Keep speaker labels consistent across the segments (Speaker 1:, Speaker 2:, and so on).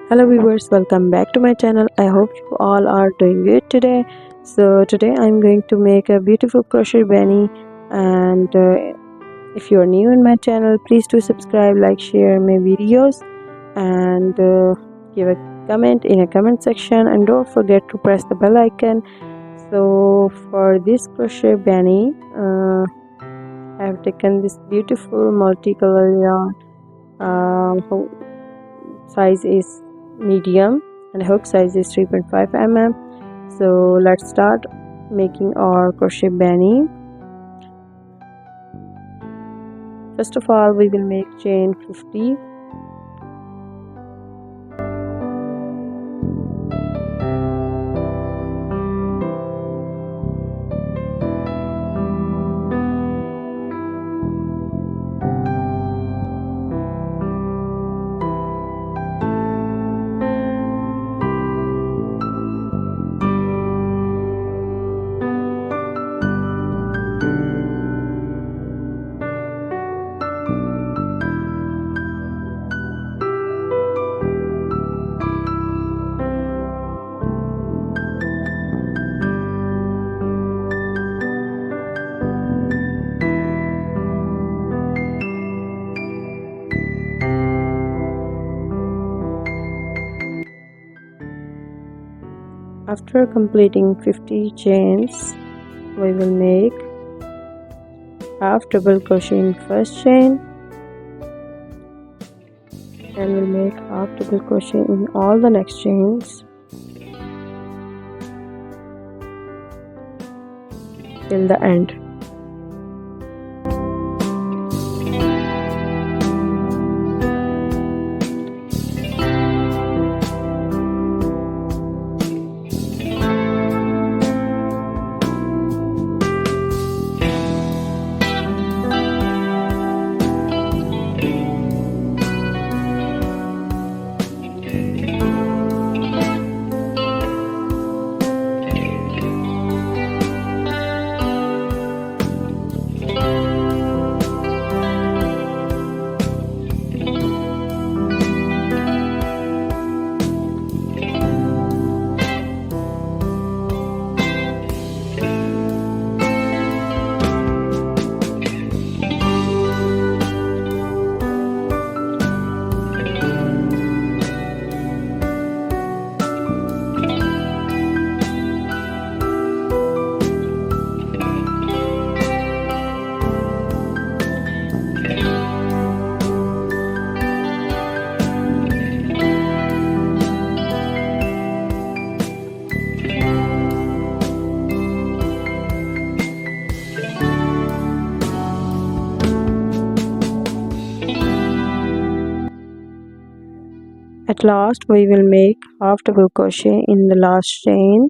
Speaker 1: Hello viewers, welcome back to my channel. I hope you all are doing good today. So today I'm going to make a beautiful crochet bunny, and if you are new in my channel, please do subscribe, like, share my videos, and give a comment in a comment section, and don't forget to press the bell icon. So for this crochet bunny, I have taken this beautiful multicolor yarn. Size is medium and hook size is 3.5 mm. So let's start making our crochet bunny. First of all, we will make chain 50. After completing 50 chains, we will make half double crochet in first chain, and we'll make half double crochet in all the next chains till the end. At last, we will make half double crochet in the last chain.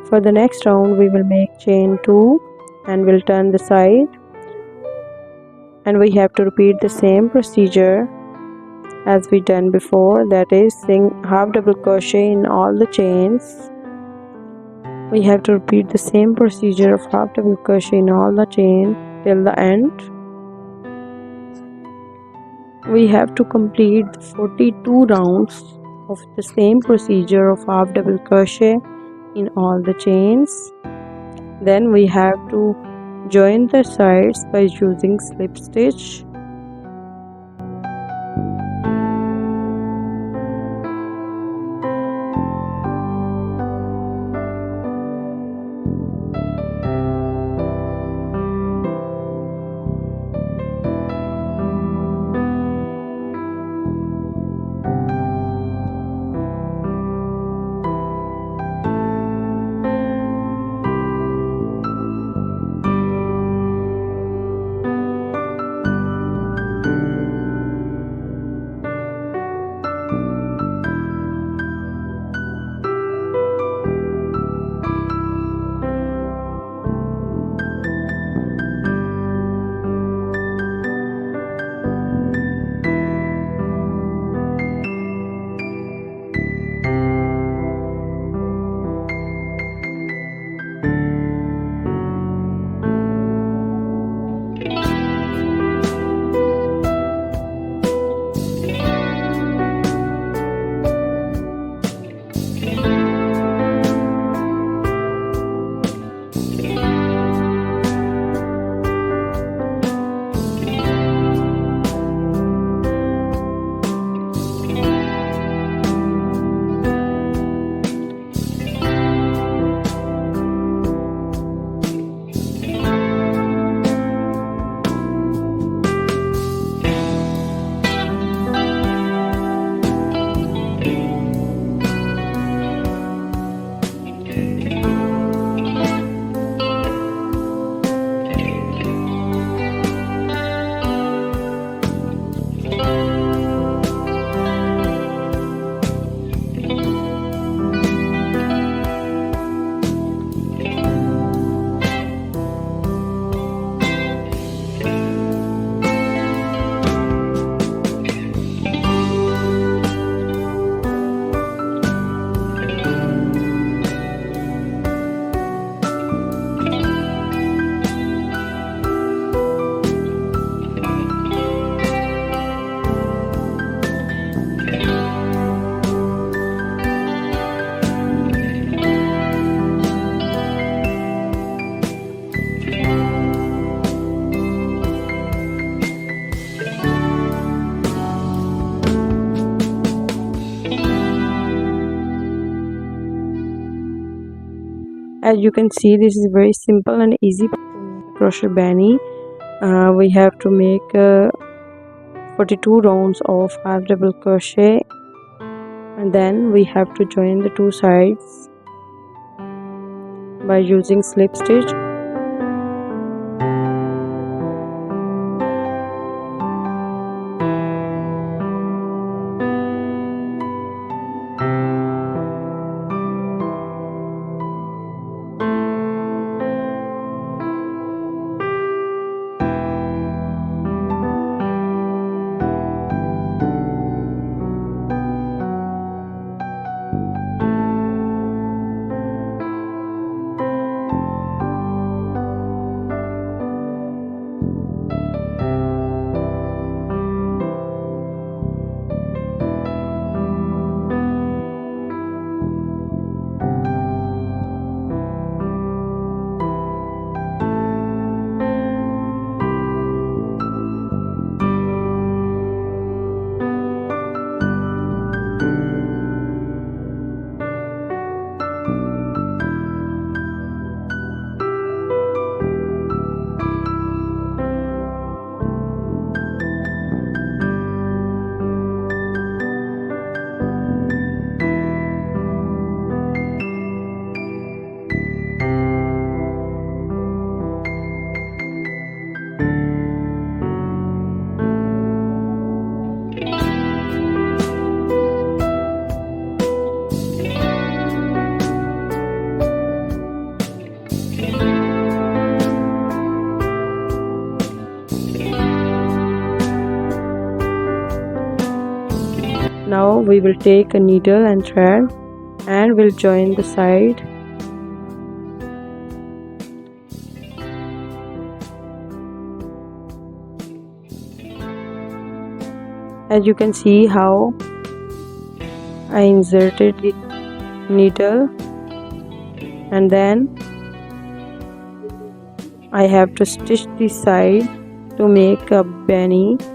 Speaker 1: For the next round, we will make chain 2 and we'll turn the side, and we have to repeat the same procedure as we done before, that is half double crochet in all the chains. We have to repeat the same procedure of half double crochet in all the chain till the end. We have to complete the 42 rounds of the same procedure of half double crochet in all the chains. Then we have to join the sides by using slip stitch. As you can see, this is very simple and easy to make a crochet beanie. We have to make 42 rounds of half double crochet, and then we have to join the two sides by using slip stitch. Now we will take a needle and thread and we'll join the side. As you can see how I inserted the needle, and then I have to stitch the side to make a beanie.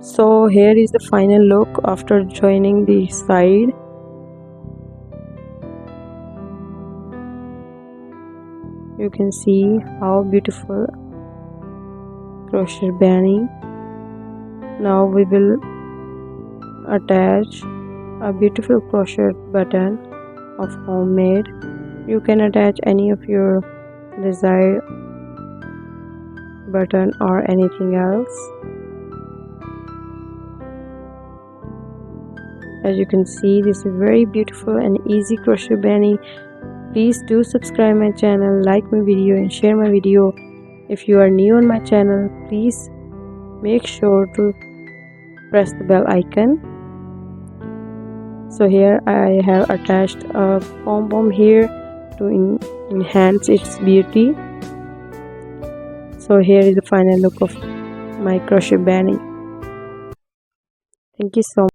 Speaker 1: So here is the final look after joining the side. You can see how beautiful crochet beanie. Now we will attach a beautiful crochet button of homemade. You can attach any of your desired button or anything else. As you can see, this is very beautiful and easy crochet beanie. Please do subscribe my channel, like my video and share my video. If you are new on my channel, please make sure to press the bell icon. So here I have attached a pom-pom here to enhance its beauty. So here is the final look of my crochet beanie. Thank you so much.